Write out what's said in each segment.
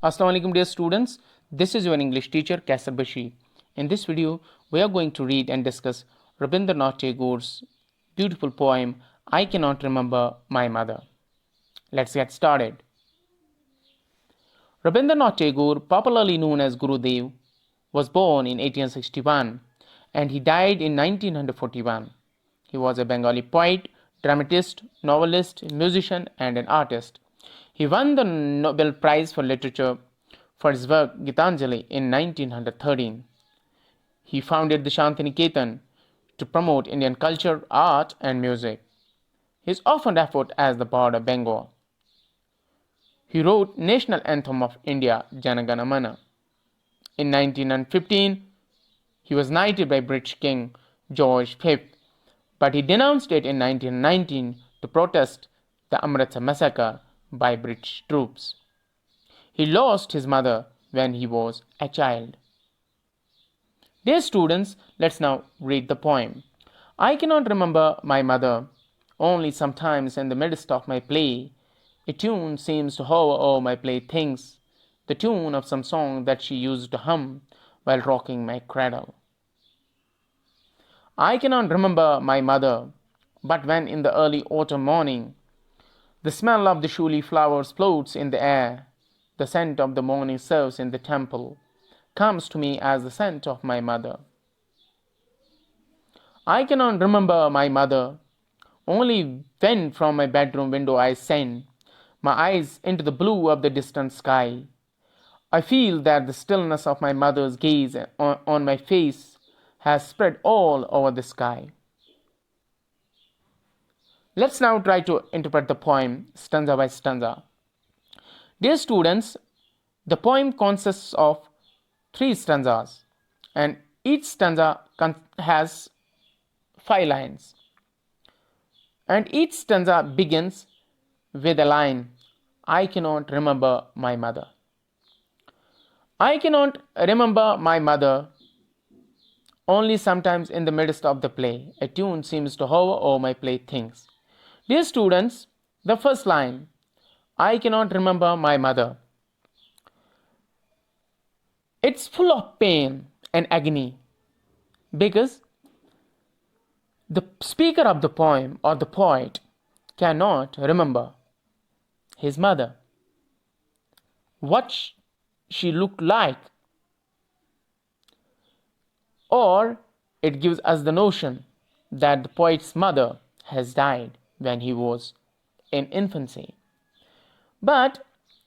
Assalamu alaikum dear students, this is your English teacher Qaisar Bashir. In this video, we are going to read and discuss Rabindranath Tagore's beautiful poem, I Cannot Remember My Mother. Let's get started. Rabindranath Tagore, popularly known as Gurudev, was born in 1861 and he died in 1941. He was a Bengali poet, dramatist, novelist, musician, and an artist. He won the Nobel Prize for Literature for his work Gitanjali in 1913. He founded the Shantiniketan to promote Indian culture, art, and music. He is often referred as the Bard of Bengal. He wrote National Anthem of India, Jana Gana Mana. In 1915, he was knighted by British King George V, but he denounced it in 1919 to protest the Amritsar massacre by British troops. He lost his mother when he was a child. Dear students, let's now read the poem. I cannot remember my mother, only sometimes in the midst of my play, a tune seems to hover o'er my playthings, the tune of some song that she used to hum while rocking my cradle. I cannot remember my mother, but when in the early autumn morning, the smell of the shuli flowers floats in the air, the scent of the morning serves in the temple comes to me as the scent of my mother. I cannot remember my mother, only when from my bedroom window I send my eyes into the blue of the distant sky. I feel that the stillness of my mother's gaze on my face has spread all over the sky. Let's now try to interpret the poem stanza by stanza. Dear students, the poem consists of 3 stanzas and each stanza has 5 lines. And each stanza begins with a line, I cannot remember my mother. I cannot remember my mother, only sometimes in the midst of the play, a tune seems to hover over my playthings. Dear students, the first line, I cannot remember my mother. It's full of pain and agony because the speaker of the poem or the poet cannot remember his mother, what she looked like, or it gives us the notion that the poet's mother has died when he was in infancy. But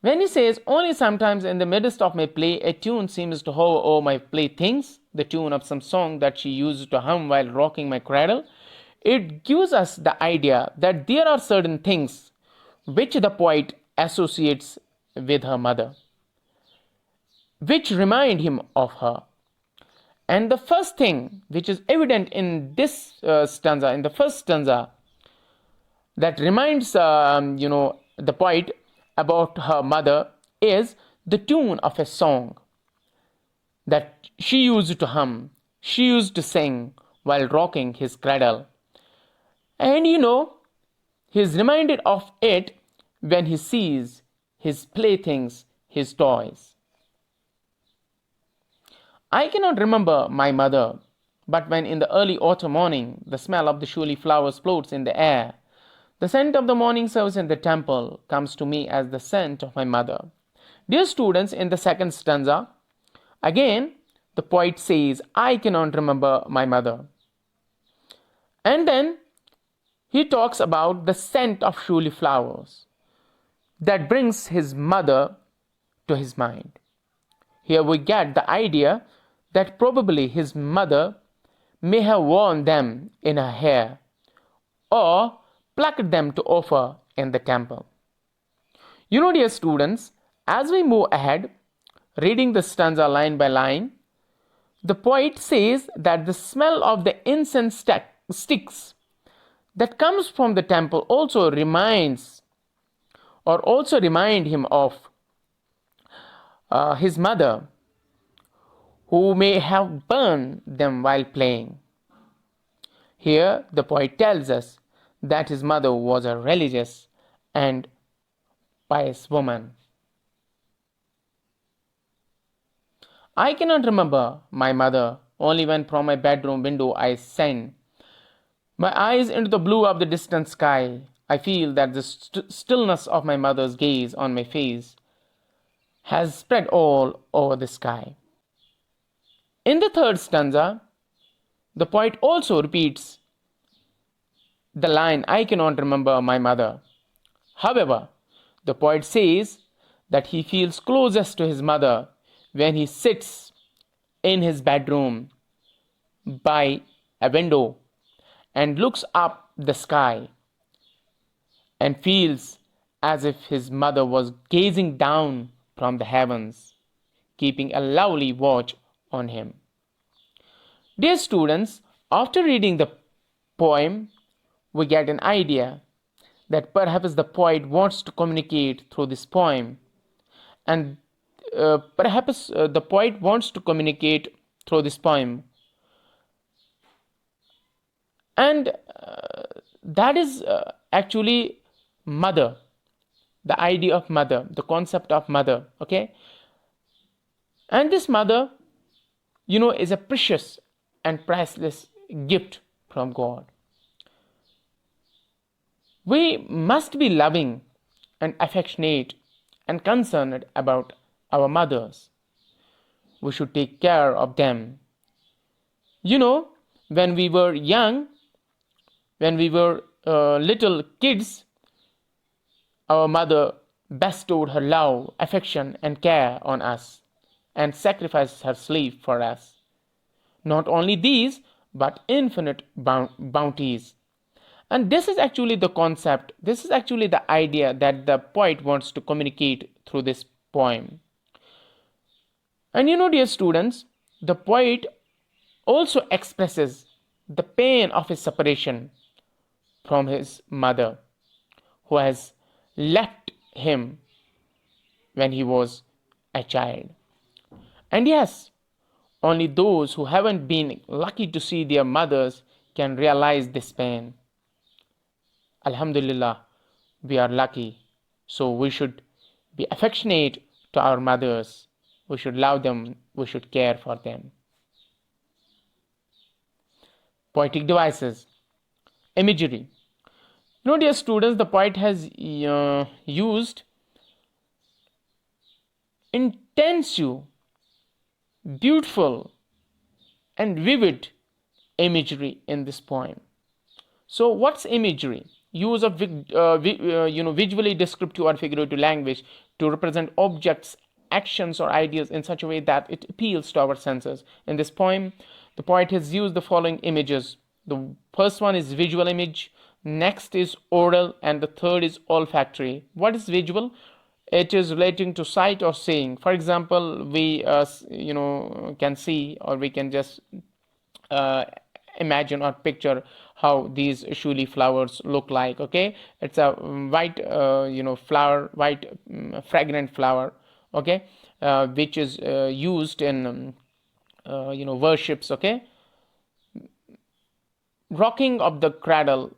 when he says, only sometimes in the midst of my play, a tune seems to hover over my playthings, the tune of some song that she used to hum while rocking my cradle, it gives us the idea that there are certain things which the poet associates with her mother, which remind him of her. And the first thing which is evident in this stanza, in the first stanza, that reminds the poet about her mother is the tune of a song that she used to hum, she used to sing while rocking his cradle. And he is reminded of it when he sees his playthings, his toys. I cannot remember my mother, but when in the early autumn morning the smell of the shuli flowers floats in the air, the scent of the morning service in the temple comes to me as the scent of my mother. Dear students, in the second stanza, again the poet says, I cannot remember my mother. And then he talks about the scent of shuli flowers that brings his mother to his mind. Here we get the idea that probably his mother may have worn them in her hair or plucked them to offer in the temple. Dear students, as we move ahead, reading the stanza line by line, the poet says that the smell of the incense sticks that comes from the temple also remind him of his mother, who may have burned them while playing. Here the poet tells us that his mother was a religious and pious woman. I cannot remember my mother, only when from my bedroom window I send my eyes into the blue of the distant sky. I feel that the stillness of my mother's gaze on my face has spread all over the sky. In the third stanza, the poet also repeats the line, I cannot remember my mother. However, the poet says that he feels closest to his mother when he sits in his bedroom by a window and looks up the sky and feels as if his mother was gazing down from the heavens, keeping a lovely watch on him. Dear students, after reading the poem, we get an idea that perhaps the poet wants to communicate through this poem, and perhaps the poet wants to communicate through this poem, and that is actually mother, the idea of mother, the concept of mother, okay? And this mother, is a precious and priceless gift from God. We must be loving and affectionate and concerned about our mothers. We should take care of them. When we were young, when we were little kids, our mother bestowed her love, affection, and care on us and sacrificed her sleep for us. Not only these, but infinite bounties. And this is actually the concept, this is actually the idea that the poet wants to communicate through this poem. And dear students, the poet also expresses the pain of his separation from his mother, who has left him when he was a child. And yes, only those who haven't been lucky to see their mothers can realize this pain. Alhamdulillah, we are lucky. So we should be affectionate to our mothers. We should love them. We should care for them. Poetic devices. Imagery. Dear students, the poet has used intensive, beautiful, and vivid imagery in this poem. So what's imagery? Use of visually descriptive or figurative language to represent objects, actions, or ideas in such a way that it appeals to our senses. In this poem, the poet has used the following images. The first one is visual image, next is oral, and the third is olfactory. What is visual? It is relating to sight or seeing. For example, we can see, or we can just imagine or picture how these shuli flowers look like. Okay, it's a white flower, white fragrant flower, okay, which is used in worships. Okay, rocking of the cradle,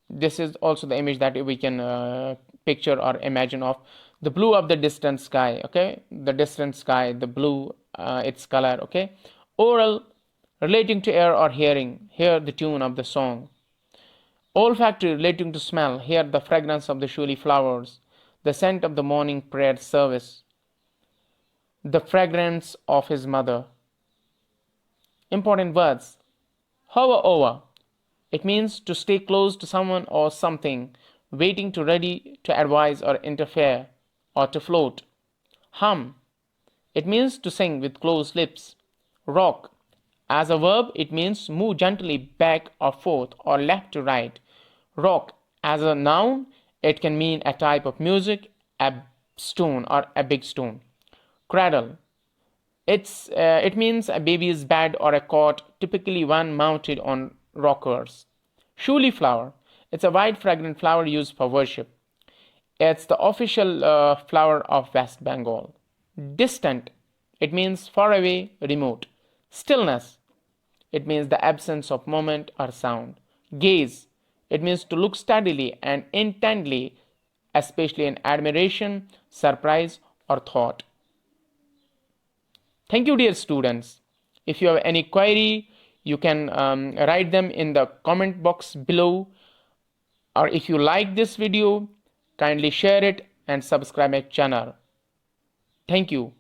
this is also the image that we can picture or imagine of. The blue of the distant sky, okay, the distant sky, the blue, its color. Okay, oral, relating to air or hearing, hear the tune of the song. Olfactory, relating to smell, hear the fragrance of the shuli flowers, the scent of the morning prayer service, the fragrance of his mother. Important words. Hover over, it means to stay close to someone or something, waiting to ready to advise or interfere, or to float. Hum, it means to sing with closed lips. Rock, as a verb, it means move gently back or forth or left to right. Rock, as a noun, it can mean a type of music, a stone or a big stone. Cradle, it means a baby's bed or a cot, typically one mounted on rockers. Shuli flower, it's a white fragrant flower used for worship. It's the official flower of West Bengal. Distant, it means far away, remote. Stillness, it means the absence of movement or sound. Gaze, it means to look steadily and intently, especially in admiration, surprise, or thought. Thank you, dear students. If you have any query, you can write them in the comment box below, or if you like this video, kindly share it and subscribe my channel. Thank you.